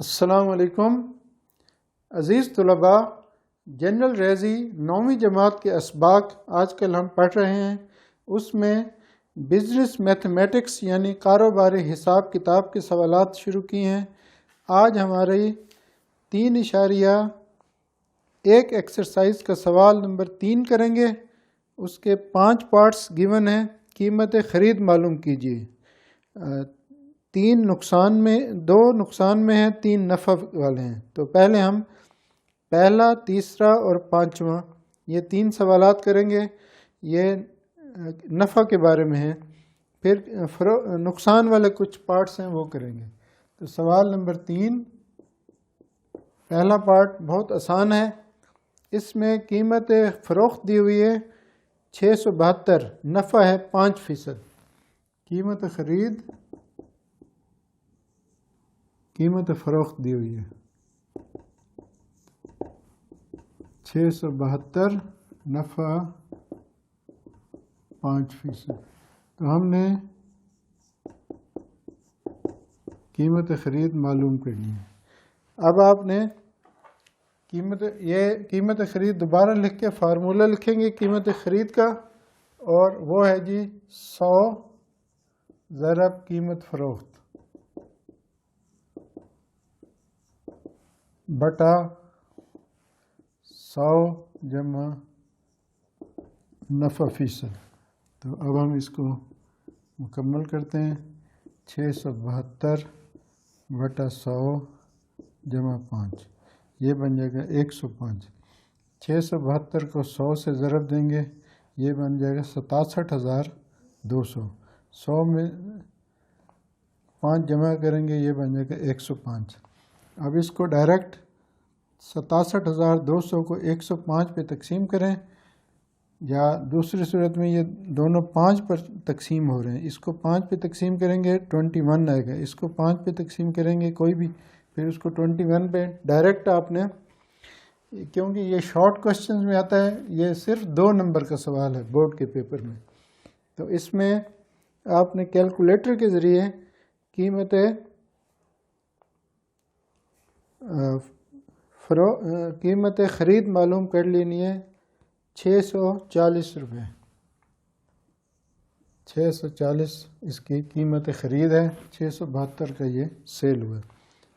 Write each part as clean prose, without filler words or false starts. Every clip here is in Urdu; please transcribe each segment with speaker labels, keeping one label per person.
Speaker 1: السلام علیکم عزیز طلباء، جنرل ریاضی 9ویں جماعت کے اسباق آج کل ہم پڑھ رہے ہیں۔ اس میں بزنس میتھمیٹکس یعنی کاروباری حساب کتاب کے سوالات شروع کیے ہیں۔ آج ہماری 3.1 ایکسرسائز کا سوال نمبر 3 کریں گے۔ اس کے 5 پارٹس گیون ہیں۔ قیمت خرید معلوم کیجیے۔ 2 نقصان میں ہیں، 3 نفع والے ہیں۔ تو پہلے ہم پہلا، تیسرا اور 5واں یہ 3 سوالات کریں گے۔ یہ نفع کے بارے میں ہیں، پھر نقصان والے کچھ پارٹس ہیں وہ کریں گے۔ تو سوال نمبر 3، پہلا پارٹ بہت آسان ہے۔ اس میں قیمت فروخت دی ہوئی ہے 672، نفع ہے 5%۔ قیمت فروخت دی ہوئی ہے 672، نفع 5%۔ تو ہم نے قیمت خرید معلوم کرنی ہے۔ اب آپ نے قیمت خرید دوبارہ لکھ کے فارمولہ لکھیں گے قیمت خرید کا، اور وہ ہے جی 100 ضرب قیمت فروخت بٹا 100 جمع نفع فیصد۔ تو اب ہم اس کو مکمل کرتے ہیں۔ 672 بٹا 100 جمع 5، یہ بن جائے گا 105۔ 672 کو 100 سے ضرب دیں گے، یہ بن جائے گا 67,200۔ 100 میں 5 جمع کریں گے، یہ بن جائے گا 105۔ اب اس کو ڈائریکٹ 67,200 کو 105 پہ تقسیم کریں، یا دوسری صورت میں یہ دونوں 5 پر تقسیم ہو رہے ہیں۔ اس کو 5 پہ تقسیم کریں گے 21 آئے گا، اس کو 5 پہ تقسیم کریں گے کوئی بھی، پھر اس کو 21 پہ ڈائریکٹ آپ نے، کیونکہ یہ شارٹ کوشچنز میں آتا ہے، یہ صرف 2 نمبر کا سوال ہے بورڈ کے پیپر میں، تو اس میں آپ نے کیلکولیٹر کے ذریعے قیمت خرید معلوم کر لینی ہے 640 روپے۔ 640 اس کی قیمت خرید ہے، 672 کا یہ سیل ہوا۔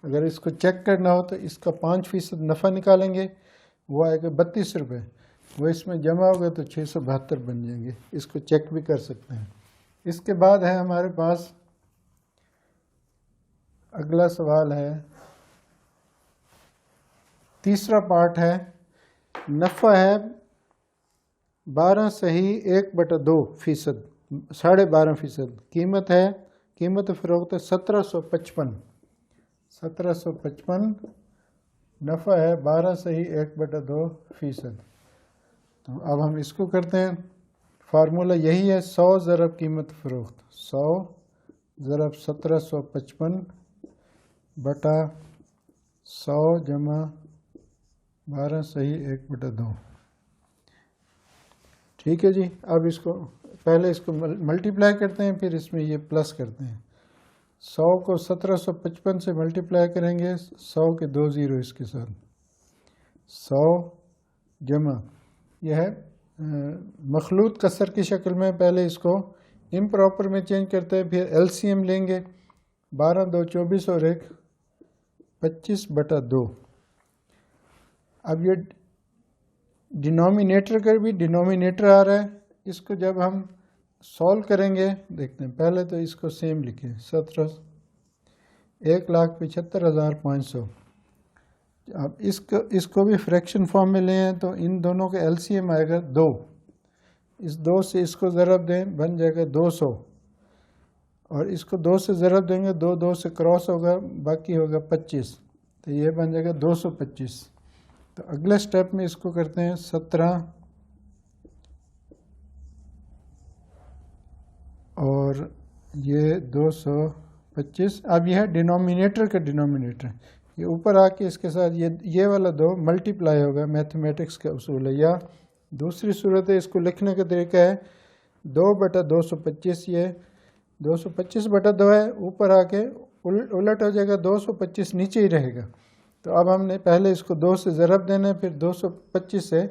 Speaker 1: اگر اس کو چیک کرنا ہو تو اس کا 5% نفع نکالیں گے، وہ آئے گا 32 روپے، وہ اس میں جمع ہوگا تو 672 بن جائیں گے۔ اس کو چیک بھی کر سکتے ہیں۔ اس کے بعد ہے ہمارے پاس اگلا سوال ہے، تیسرا پارٹ ہے، نفع ہے 12.1/2%، 12.5%۔ قیمت فروخت ہے 1755، 1755، نفع ہے 12.1/2%۔ تو اب ہم اس کو کرتے ہیں۔ فارمولہ یہی ہے، 100 ضرب قیمت فروخت، 100 ضرب 1755 بٹا 100 جمع 12.1/2۔ ٹھیک ہے جی۔ اب اس کو پہلے اس کو ملٹیپلائی کرتے ہیں، پھر اس میں یہ پلس کرتے ہیں۔ 100 کو 1755 سے ملٹیپلائی کریں گے، 100 کے 2 زیرو اس کے ساتھ، 100 جمع، یہ ہے مخلوط کسر کی شکل میں، پہلے اس کو امپراپر میں چینج کرتے ہیں، پھر LCM لیں گے، 12 2 24 اور 1 25/2۔ اب یہ ڈینومینیٹر کا بھی ڈینومینیٹر آ رہا ہے، اس کو جب ہم سولو کریں گے، دیکھتے ہیں، پہلے تو اس کو سیم لکھیں، 1,75,500۔ اب اس کو بھی فریکشن فارم میں لے ہیں تو ان دونوں کا LCM آئے گا 2، اس 2 سے اس کو ضرب دیں، بن جائے گا 200، اور اس کو 2 سے ضرب دیں گے، 2 سے کراس ہوگا، باقی ہوگا 25، تو یہ بن جائے گا 225۔ تو اگلے سٹیپ میں اس کو کرتے ہیں 17 اور یہ 225۔ اب یہ ہے ڈینومینیٹر کا ڈینومینیٹر، یہ اوپر آ کے اس کے ساتھ یہ والا 2 ملٹیپلائی ہوگا، میتھمیٹکس کا اصول ہے، یا دوسری صورت ہے اس کو لکھنے کا طریقہ ہے 2/225۔ یہ 225/2 ہے، اوپر آ کے الٹ ہو جائے گا، 225 نیچے ہی رہے گا. تو اب ہم نے پہلے اس کو 2 سے ضرب دینا ہے، پھر 225 سے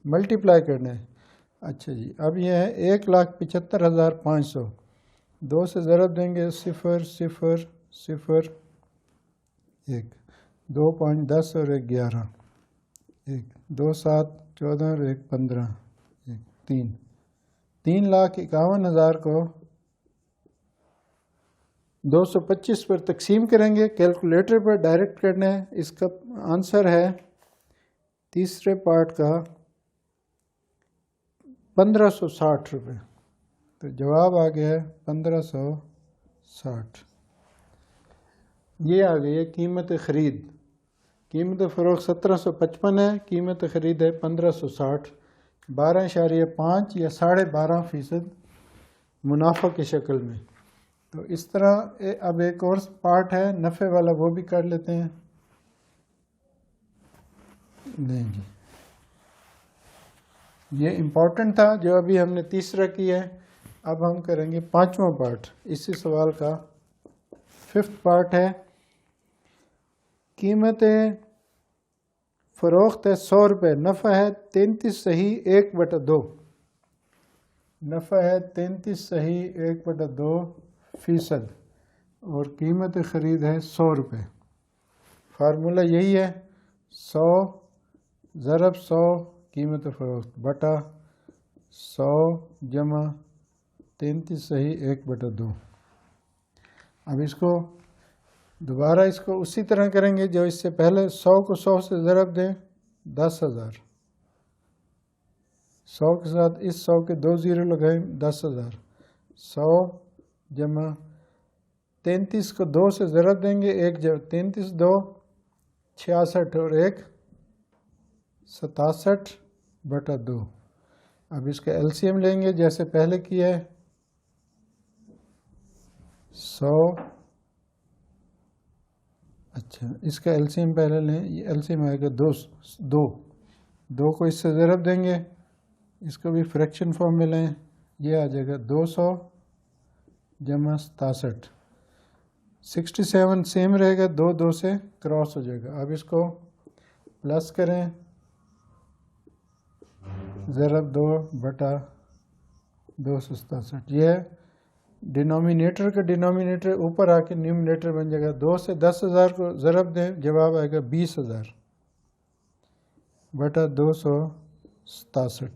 Speaker 1: ملٹیپلائی کرنا ہے. اچھا جی، اب یہ ہے 1,75,500. 2 سے ضرب دیں گے 0,0,0,1، 2.10 اور 1 11، 2 7 14 اور 1 15، 3,51,000 کو 225 پر تقسیم کریں گے. کیلکولیٹر پر ڈائریکٹ کرنا ہے. اس کا آنسر ہے تیسرے پارٹ کا 1,560 روپے. تو جواب آ گیا ہے 1,560. یہ آ گئی ہے قیمت خرید. قیمت فروخت 1,755 ہے، قیمت خرید ہے 1,560. 12.5 یا 12.5% منافع کی شکل میں. تو اس طرح اب ایک اور پارٹ ہے نفع والا، وہ بھی کر لیتے ہیں. نہیں جی، یہ امپورٹنٹ تھا جو ابھی ہم نے تیسرا کیا ہے. اب ہم کریں گے 5واں پارٹ. اسی سوال کا 5th پارٹ ہے. قیمت فروخت ہے 100 روپے، نفع ہے 33 صحیح 1/2. نفع ہے 33 صحیح 1/2%، اور قیمت خرید ہے 100 روپے. فارمولہ یہی ہے، 100 ضرب 100 قیمت فروخت بٹا 100 جمع 33 صحیح 1/2. اب اس کو دوبارہ اس کو اسی طرح کریں گے جو اس سے پہلے. 100 کو 100 سے ضرب دیں 10,000. 100 کے ساتھ اس 100 کے 2 زیرو لگائیں 10,000. 100 جمع 33 کو 2 سے ضرب دیں گے 1 جب 33 2 66 اور 1 67/2. اب اس کا ایل سی ایم لیں گے جیسے پہلے کیا ہے. 100، اچھا اس کا ایل سی ایم پہلے لیں. یہ ایل سی ایم آئے گا 2 کو اس سے ضرب دیں گے، اس کو بھی فریکشن فارم میں لیں. یہ آ جائے گا 200 جمع 67. 67 سیم رہے گا، 2 سے کراس ہو جائے گا. اب اس کو پلس کریں، ضرب 2/267. یہ ہے ڈینومینیٹر کا ڈینومینیٹر اوپر آ کے نیومینیٹر بن جائے گا. 2 سے 10,000 کو ضرب دیں، جواب آئے گا 20,000 بٹا 267.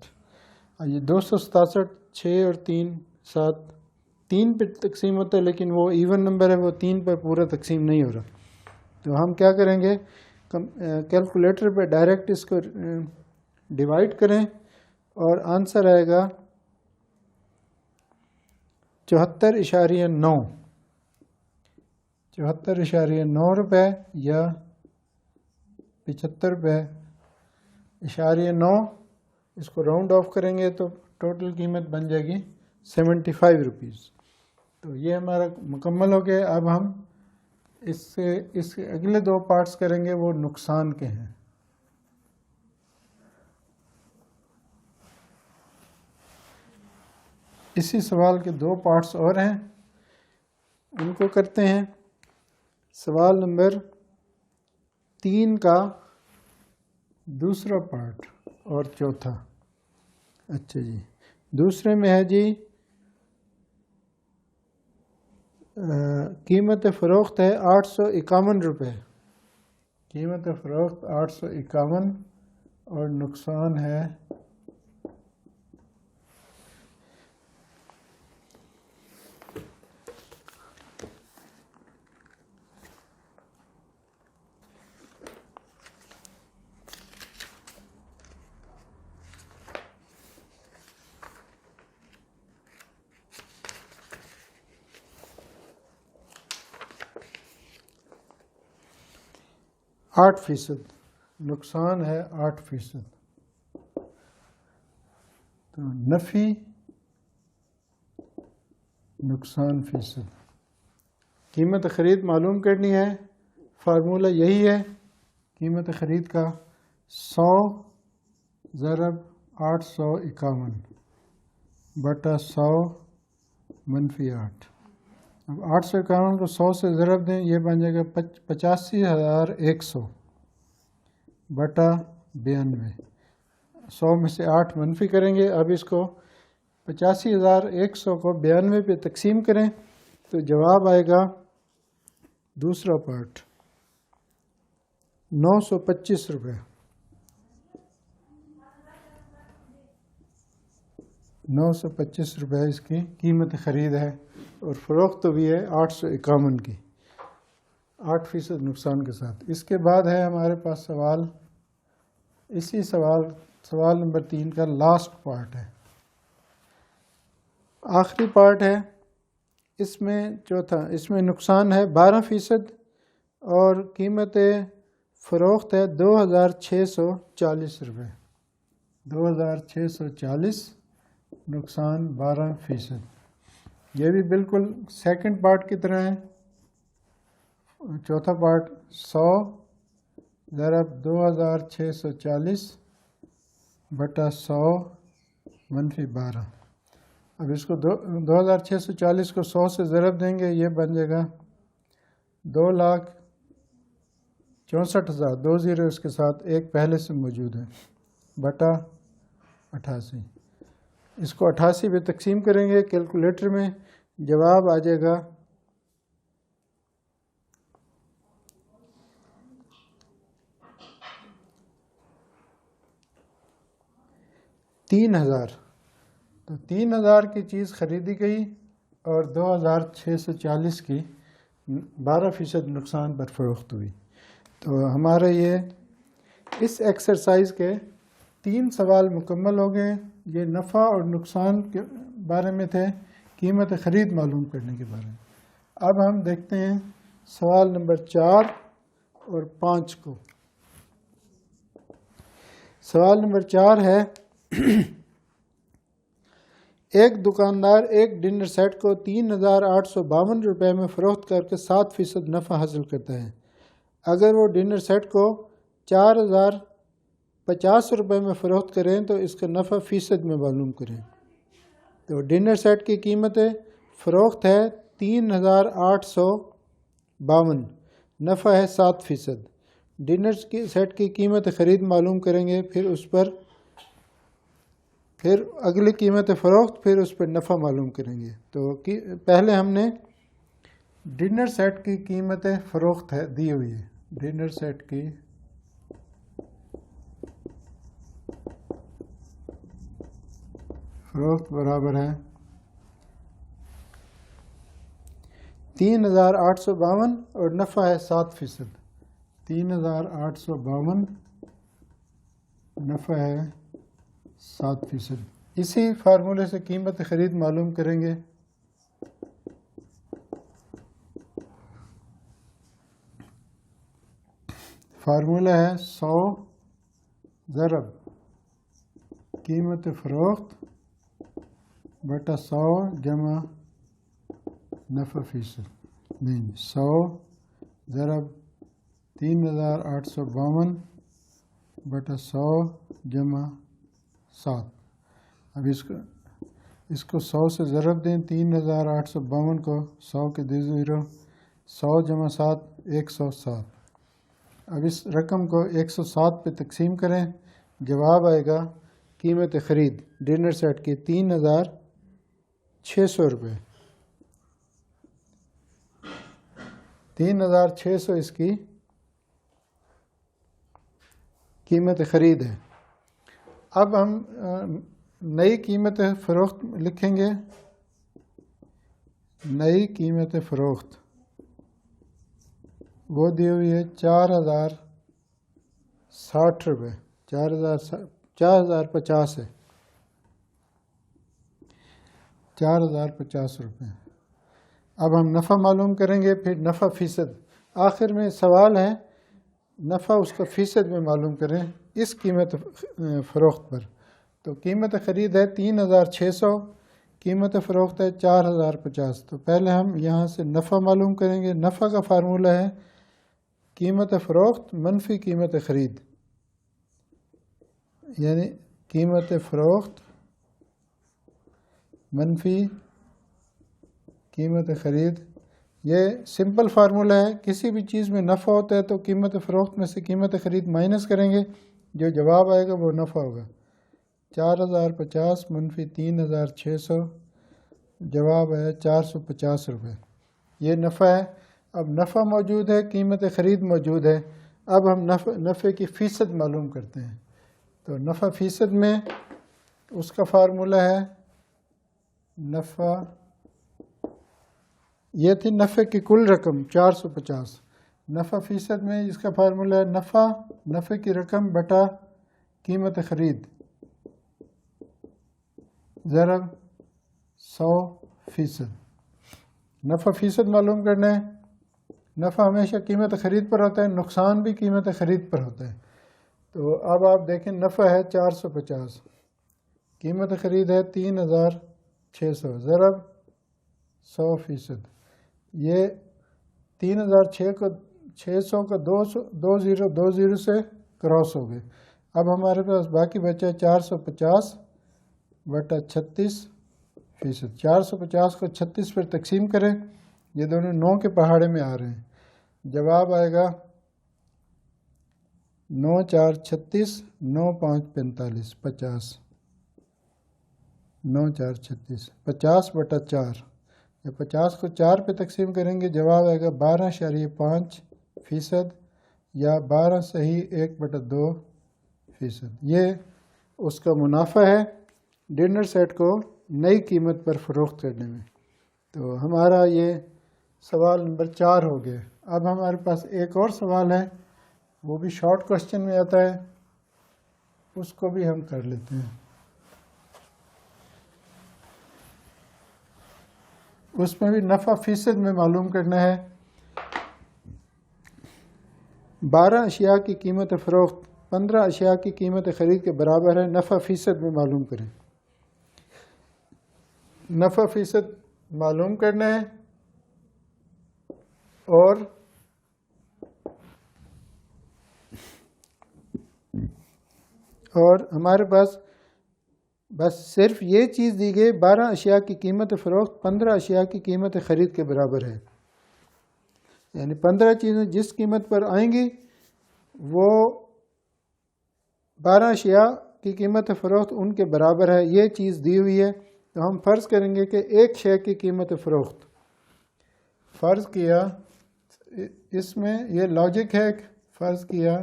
Speaker 1: یہ 267 6 اور 3 7 3 پہ تقسیم ہوتا ہے، لیکن وہ ایون نمبر ہے، وہ 3 پر پورا تقسیم نہیں ہو رہا. تو ہم کیا کریں گے، کیلکولیٹر پہ ڈائریکٹ اس کو ڈیوائڈ کریں اور آنسر آئے گا 74.9. 74.9 روپے یا 75 روپے اشاریہ 9. اس کو راؤنڈ آف کریں گے تو ٹوٹل قیمت بن جائے گی 75 روپیز. تو یہ ہمارا مکمل ہو گیا. اب ہم اس کے اگلے 2 پارٹس کریں گے، وہ نقصان کے ہیں. اسی سوال کے 2 پارٹس اور ہیں، ان کو کرتے ہیں. سوال نمبر 3 کا دوسرا پارٹ اور چوتھا. اچھا جی، دوسرے میں ہے جی قیمت فروخت ہے 851 روپے. قیمت فروخت 851 اور نقصان ہے 8%. نقصان ہے 8%. تو نفی نقصان فیصد. قیمت خرید معلوم کرنی ہے. فارمولہ یہی ہے قیمت خرید کا، 100 ضرب 851 بٹا 100 منفی 8. اب 851 کو 100 سے ضرب دیں، یہ بن جائے گا 85,100 بٹا 92۔ 100 میں سے 8 منفی کریں گے۔ اب اس کو 85,100 کو 92 پہ تقسیم کریں تو جواب آئے گا دوسرا پارٹ 925 روپے۔ 925 روپے اس کی قیمت خرید ہے اور فروخت بھی ہے 851 کی، 8% نقصان کے ساتھ۔ اس کے بعد ہے ہمارے پاس سوال، اسی سوال نمبر 3 کا لاسٹ پارٹ ہے، آخری پارٹ ہے۔ اس میں چوتھا، اس میں نقصان ہے 12% اور قیمت فروخت ہے 2,640 روپے۔ 2,640، نقصان 12%۔ یہ بھی بالکل سیکنڈ پارٹ کی طرح ہے۔ چوتھا پارٹ 100 ضرب 2,640 بٹا 100 منفی 12۔ اب اس کو 2,640 کو 100 سے ضرب دیں گے، یہ بن جائے گا 2,64,000، 2 زیرو اس کے ساتھ ایک پہلے سے موجود ہے، بٹا 88۔ اس کو 88 پہ تقسیم کریں گے کیلکولیٹر میں، جواب آ جائے گا 3,000۔ تو 3,000 کی چیز خریدی گئی اور 2,640 کی 12% نقصان پر فروخت ہوئی۔ تو ہمارے یہ اس ایکسرسائز کے 3 سوال مکمل ہو گئے۔ یہ نفع اور نقصان کے بارے میں تھے، قیمت خرید معلوم کرنے کے بارے میں۔ اب ہم دیکھتے ہیں سوال نمبر 4 اور 5 کو۔ سوال نمبر 4 ہے، ایک دکاندار ایک ڈنر سیٹ کو 3,852 روپے میں فروخت کر کے 7% نفع حاصل کرتا ہے۔ اگر وہ ڈنر سیٹ کو 4,050 روپے میں فروخت کریں تو اس کا نفع فیصد میں معلوم کریں۔ تو ڈنر سیٹ کی قیمت فروخت ہے 3,852، نفع ہے 7%۔ ڈنر سیٹ کی قیمت خرید معلوم کریں گے، پھر اگلی قیمت فروخت، پھر اس پر نفع معلوم کریں گے۔ تو پہلے ہم نے ڈنر سیٹ کی قیمت فروخت ہے دی ہوئی ہے، ڈنر سیٹ کی فروخت برابر ہے 3,852 اور نفع ہے 7%۔ 3,852 نفع ہے 7%۔ اسی فارمولے سے قیمت خرید معلوم کریں گے۔ فارمولہ ہے 100 ضرب قیمت فروخت بٹا 100 جمع نفع فیصد، نہیں 100 ضرب 3,852 بٹا 100 جمع 7۔ اب اس کو 100 سے ضرب دیں، 3,852 کو 100 کے 2 زیرو، 100 جمع 7 107۔ اب اس رقم کو 107 پہ تقسیم کریں، جواب آئے گا قیمت خرید ڈنر سیٹ کی 3,600 روپے۔ 3,600 اس کی قیمت خرید ہے۔ اب ہم نئی قیمت فروخت لکھیں گے۔ نئی قیمت فروخت وہ دی ہوئی ہے 4,060 روپے، 4,050 ہے، 4,050 روپے۔ اب ہم نفع معلوم کریں گے، پھر نفع فیصد۔ آخر میں سوال ہے نفع اس کا فیصد میں معلوم کریں اس قیمت فروخت پر۔ تو قیمت خرید ہے 3,600، قیمت فروخت ہے 4,050۔ تو پہلے ہم یہاں سے نفع معلوم کریں گے۔ نفع کا فارمولہ ہے قیمت فروخت منفی قیمت خرید، یعنی قیمت فروخت منفی قیمت خرید یہ سمپل فارمولا ہے، کسی بھی چیز میں نفع ہوتا ہے تو قیمت فروخت میں سے قیمت خرید مائنس کریں گے، جو جواب آئے گا وہ نفع ہوگا۔ 4050 منفی 3600، جواب ہے 450 روپے، یہ نفع ہے۔ اب نفع موجود ہے، قیمت خرید موجود ہے، اب ہم نفع کی فیصد معلوم کرتے ہیں۔ تو نفع فیصد میں اس کا فارمولا ہے نفع، یہ تھی نفع کی کل رقم 450، نفع فیصد میں اس کا فارمولا ہے نفع کی رقم بٹا قیمت خرید ضرب 100%۔ نفع فیصد معلوم کرنا ہے، نفع ہمیشہ قیمت خرید پر ہوتا ہے، نقصان بھی قیمت خرید پر ہوتا ہے۔ تو اب آپ دیکھیں نفع ہے 450، قیمت خرید ہے 3600 ضرب 100%۔ یہ 3600 کا دو زیرو سے کراس ہو گئے۔ اب ہمارے پاس باقی بچا 450 بٹا 36%۔ 450 کو 36 پر تقسیم کریں، یہ دونوں 9 کے پہاڑے میں آ رہے ہیں، جواب آئے گا 9 4 36، 9 5 45، 50، 9 4 36، 50 بٹا 4، جب 50 کو 4 پہ تقسیم کریں گے جواب آئے گا 12.5% یا 12.1/2%۔ یہ اس کا منافع ہے ڈنر سیٹ کو نئی قیمت پر فروخت کرنے میں۔ تو ہمارا یہ سوال نمبر 4 ہو گیا۔ اب ہمارے پاس ایک اور سوال ہے، وہ بھی شارٹ کوسچن میں آتا ہے، اس کو بھی ہم کر لیتے ہیں۔ اس میں بھی نفع فیصد میں معلوم کرنا ہے۔ 12 اشیاء کی قیمت فروخت 15 اشیاء کی قیمت خرید کے برابر ہے، نفع فیصد میں معلوم کریں۔ نفع فیصد معلوم کرنا ہے اور ہمارے پاس بس صرف یہ چیز دی گئی 12 اشیاء کی قیمت فروخت 15 اشیاء کی قیمت خرید کے برابر ہے، یعنی 15 چیزیں جس قیمت پر آئیں گی وہ 12 اشیاء کی قیمت فروخت ان کے برابر ہے، یہ چیز دی ہوئی ہے۔ تو ہم فرض کریں گے کہ ایک شے کی قیمت فروخت، فرض کیا اس میں یہ لاجک ہے، فرض کیا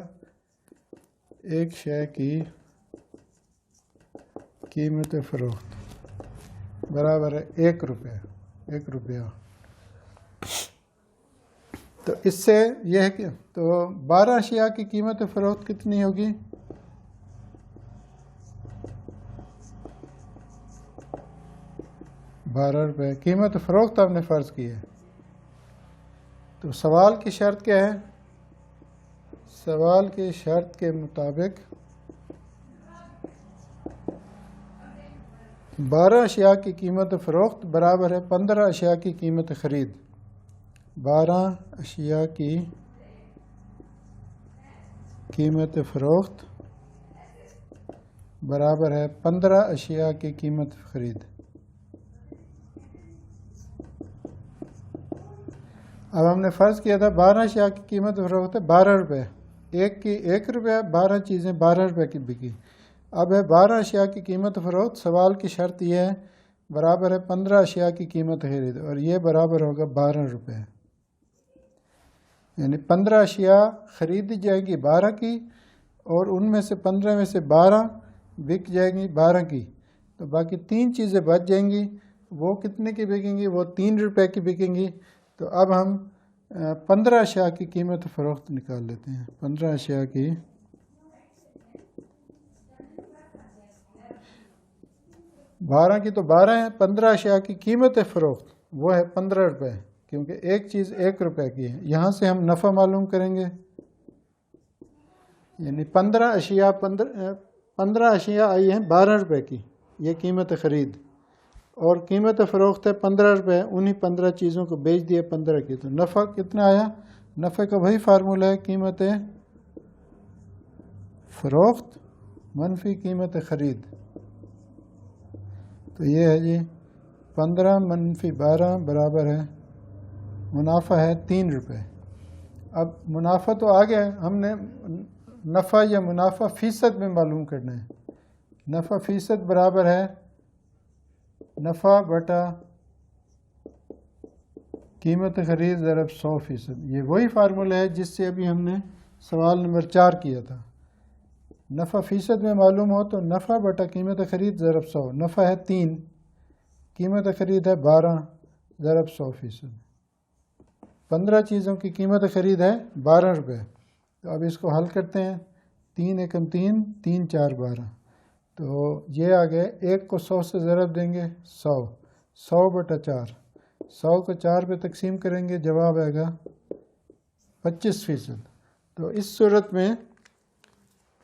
Speaker 1: ایک شے کی قیمت فروخت برابر ہے 1 روپیہ۔ تو اس سے یہ ہے کہ تو 12 اشیاء کی قیمت فروخت کتنی ہوگی؟ 12 روپے قیمت فروخت آپ نے فرض کی ہے۔ تو سوال کی شرط کیا ہے؟ سوال کی شرط کے مطابق 12 اشیاء کی قیمت فروخت برابر ہے 15 اشیاء کی قیمت خرید۔ 12 اشیاء کی قیمت فروخت برابر ہے 15 اشیاء کی قیمت خرید۔ اب ہم نے فرض کیا تھا 12 اشیاء کی قیمت فروخت ہے 12 روپے، ایک کی 1 روپیہ، 12 چیزیں 12 روپے کی بکی۔ اب ہے 12 اشیاء کی قیمت فروخت، سوال کی شرط یہ ہے برابر ہے 15 اشیاء کی قیمت خرید، اور یہ برابر ہوگا 12 روپے، یعنی 15 اشیاء خریدی جائیں گی 12 کی، اور ان میں سے 15 میں سے 12 بک جائیں گی 12 کی، تو باقی 3 چیزیں بچ جائیں گی، وہ کتنے کی بکیں گی؟ وہ 3 روپے کی بکیں گی۔ تو اب ہم 15 اشیاء کی قیمت فروخت نکال لیتے ہیں۔ 15 اشیاء کی 12 کی تو 12 ہیں، 15 اشیاء کی قیمت فروخت وہ ہے 15 روپے، کیونکہ ایک چیز 1 روپے کی ہے۔ یہاں سے ہم نفع معلوم کریں گے، یعنی 15 اشیاء آئی ہیں 12 روپے کی، یہ قیمت خرید، اور قیمت فروخت ہے 15 روپے، انہی 15 چیزوں کو بیچ دیا 15 کی، تو نفع کتنا آیا؟ نفع کا وہی فارمولہ ہے، قیمت فروخت منفی قیمت خرید۔ تو یہ ہے جی 15 منفی 12 برابر ہے منافع ہے 3 روپے۔ اب منافع تو آ گیا، ہم نے نفع یا منافع فیصد میں معلوم کرنا ہے۔ نفع فیصد برابر ہے نفع بٹا قیمت خرید ضرب 100%۔ یہ وہی فارمولہ ہے جس سے ابھی ہم نے سوال نمبر 4 کیا تھا۔ نفع فیصد میں معلوم ہو تو نفع بٹا قیمت خرید ضرب 100۔ نفع ہے 3، قیمت خرید ہے 12 ضرب 100%۔ 15 چیزوں کی قیمت خرید ہے 12 روپے۔ تو اب اس کو حل کرتے ہیں، 3 × 3 3 4 12۔ تو یہ آ گئے، 1 کو 100 سے ضرب دیں گے 100، 100 بٹا 4، 100 کو 4 پہ تقسیم کریں گے، جواب آئے گا 25%۔ تو اس صورت میں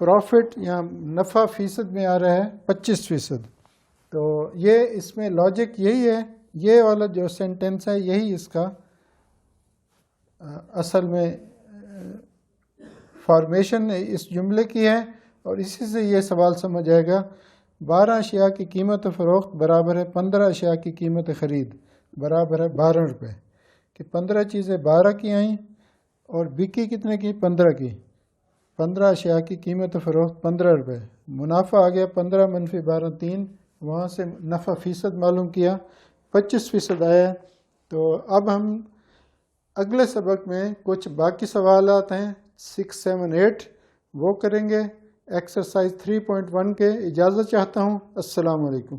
Speaker 1: پروفٹ یا نفع فیصد میں آ رہا ہے 25%۔ تو یہ اس میں لاجک یہی ہے، یہ والا جو سینٹنس ہے یہی اس کا اصل میں فارمیشن اس جملے کی ہے، اور اسی سے یہ سوال سمجھ آئے گا۔ 12 اشیاء کی قیمت فروخت برابر ہے 15 اشیاء کی قیمت خرید برابر ہے 12 روپے، کہ 15 چیزیں 12 کی آئیں اور بکی کتنے کی؟ 15 کی۔ 15 اشیاء کی قیمت فروخت 15 روپے، منافع آ گیا 15 منفی 12 3، وہاں سے نفع فیصد معلوم کیا 25% آیا۔ تو اب ہم اگلے سبق میں کچھ باقی سوالات ہیں 6 7 8 وہ کریں گے۔ ایکسرسائز 3.1 کے اجازت چاہتا ہوں۔ السلام علیکم۔